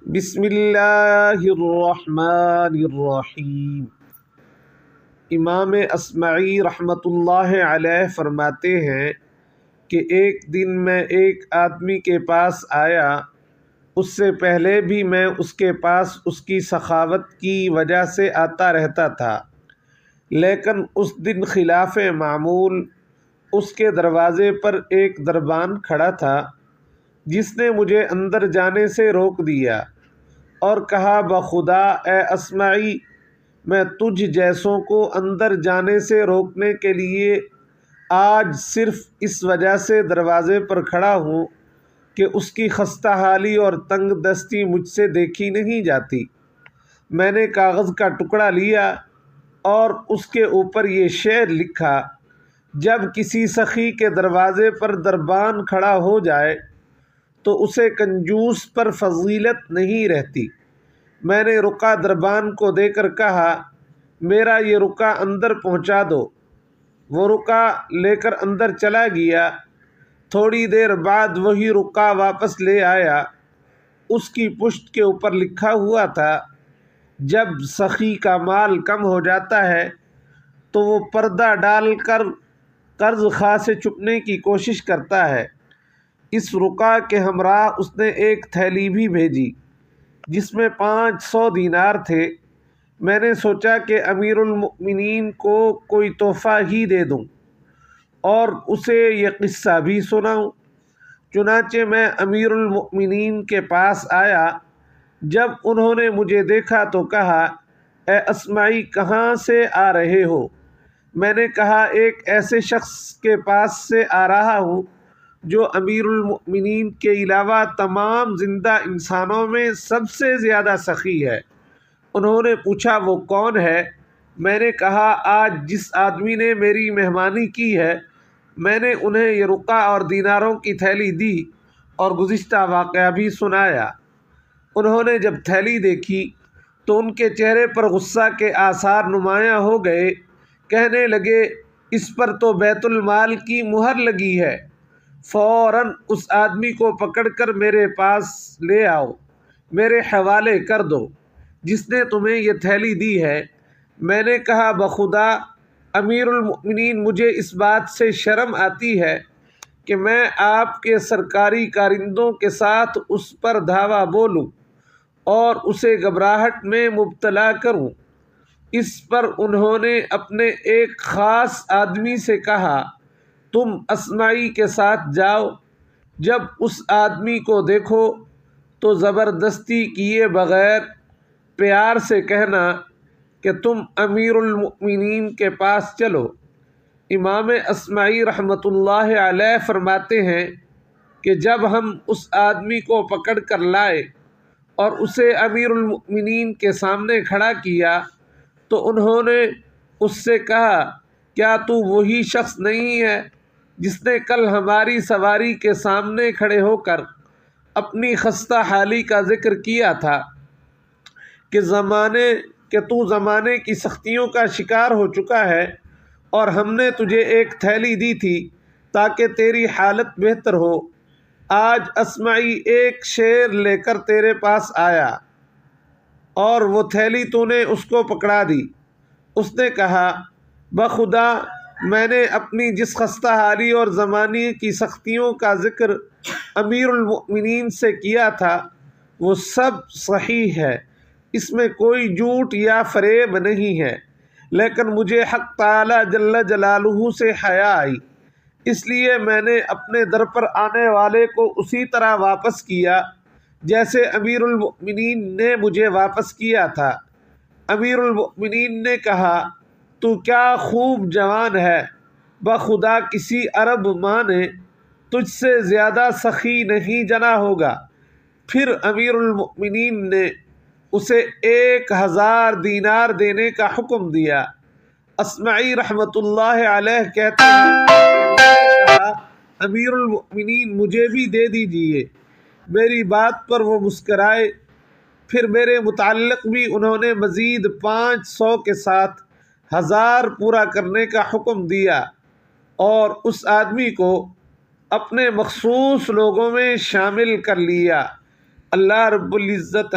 بسم اللہ الرحمن الرحیم۔ امام اصمعی رحمۃ اللہ علیہ فرماتے ہیں کہ ایک دن میں ایک آدمی کے پاس آیا، اس سے پہلے بھی میں اس کے پاس اس کی سخاوت کی وجہ سے آتا رہتا تھا، لیکن اس دن خلاف معمول اس کے دروازے پر ایک دربان کھڑا تھا جس نے مجھے اندر جانے سے روک دیا اور کہا، بخدا اے اصمعی، میں تجھ جیسوں کو اندر جانے سے روکنے کے لیے آج صرف اس وجہ سے دروازے پر کھڑا ہوں کہ اس کی خستہ حالی اور تنگ دستی مجھ سے دیکھی نہیں جاتی۔ میں نے کاغذ کا ٹکڑا لیا اور اس کے اوپر یہ شعر لکھا، جب کسی سخی کے دروازے پر دربان کھڑا ہو جائے تو اسے کنجوس پر فضیلت نہیں رہتی۔ میں نے رکا دربان کو دے کر کہا، میرا یہ رکا اندر پہنچا دو۔ وہ رکا لے کر اندر چلا گیا۔ تھوڑی دیر بعد وہی رکا واپس لے آیا۔ اس کی پشت کے اوپر لکھا ہوا تھا، جب سخی کا مال کم ہو جاتا ہے تو وہ پردہ ڈال کر قرض خواہ سے چھپنے کی کوشش کرتا ہے۔ اس رکا کے ہمراہ اس نے ایک تھیلی بھی بھیجی جس میں 500 دینار تھے۔ میں نے سوچا کہ امیر المؤمنین کو کوئی تحفہ ہی دے دوں اور اسے یہ قصہ بھی سناؤں۔ چنانچہ میں امیر المؤمنین کے پاس آیا۔ جب انہوں نے مجھے دیکھا تو کہا، اے اصمعی، کہاں سے آ رہے ہو؟ میں نے کہا، ایک ایسے شخص کے پاس سے آ رہا ہوں جو امیر المؤمنین کے علاوہ تمام زندہ انسانوں میں سب سے زیادہ سخی ہے۔ انہوں نے پوچھا، وہ کون ہے؟ میں نے کہا، آج جس آدمی نے میری مہمانی کی ہے، میں نے انہیں یہ رقعہ اور دیناروں کی تھیلی دی اور گزشتہ واقعہ بھی سنایا۔ انہوں نے جب تھیلی دیکھی تو ان کے چہرے پر غصہ کے آثار نمایاں ہو گئے۔ کہنے لگے، اس پر تو بیت المال کی مہر لگی ہے۔ فوراً اس آدمی کو پکڑ کر میرے پاس لے آؤ، میرے حوالے کر دو جس نے تمہیں یہ تھیلی دی ہے۔ میں نے کہا، بخدا امیر المؤمنین، مجھے اس بات سے شرم آتی ہے کہ میں آپ کے سرکاری کارندوں کے ساتھ اس پر دھاوا بولوں اور اسے گھبراہٹ میں مبتلا کروں۔ اس پر انہوں نے اپنے ایک خاص آدمی سے کہا، تم اصمعی کے ساتھ جاؤ، جب اس آدمی کو دیکھو تو زبردستی کیے بغیر پیار سے کہنا کہ تم امیر المؤمنین کے پاس چلو۔ امام اصمعی رحمۃ اللہ علیہ فرماتے ہیں کہ جب ہم اس آدمی کو پکڑ کر لائے اور اسے امیر المؤمنین کے سامنے کھڑا کیا تو انہوں نے اس سے کہا، کیا تو وہی شخص نہیں ہے جس نے کل ہماری سواری کے سامنے کھڑے ہو کر اپنی خستہ حالی کا ذکر کیا تھا کہ تو زمانے کی سختیوں کا شکار ہو چکا ہے اور ہم نے تجھے ایک تھیلی دی تھی تاکہ تیری حالت بہتر ہو۔ آج اصمعی ایک شعر لے کر تیرے پاس آیا اور وہ تھیلی تو نے اس کو پکڑا دی۔ اس نے کہا، بخدا میں نے اپنی جس خستہ حالی اور زمانے کی سختیوں کا ذکر امیر المؤمنین سے کیا تھا وہ سب صحیح ہے، اس میں کوئی جھوٹ یا فریب نہیں ہے، لیکن مجھے حق تعالی جل جلالہ سے حیا آئی، اس لیے میں نے اپنے در پر آنے والے کو اسی طرح واپس کیا جیسے امیر المؤمنین نے مجھے واپس کیا تھا۔ امیر المؤمنین نے کہا، تو کیا خوب جوان ہے، بخدا کسی عرب ماں نے تجھ سے زیادہ سخی نہیں جنا ہوگا۔ پھر امیر المؤمنین نے اسے 1000 دینار دینے کا حکم دیا۔ اصمعی رحمۃ اللہ علیہ کہتے ہیں کہ میں نے کہا، امیر المؤمنین مجھے بھی دے دیجئے۔ میری بات پر وہ مسکرائے۔ پھر میرے متعلق بھی انہوں نے مزید 500 کے ساتھ 1000 پورا کرنے کا حکم دیا اور اس آدمی کو اپنے مخصوص لوگوں میں شامل کر لیا۔ اللہ رب العزت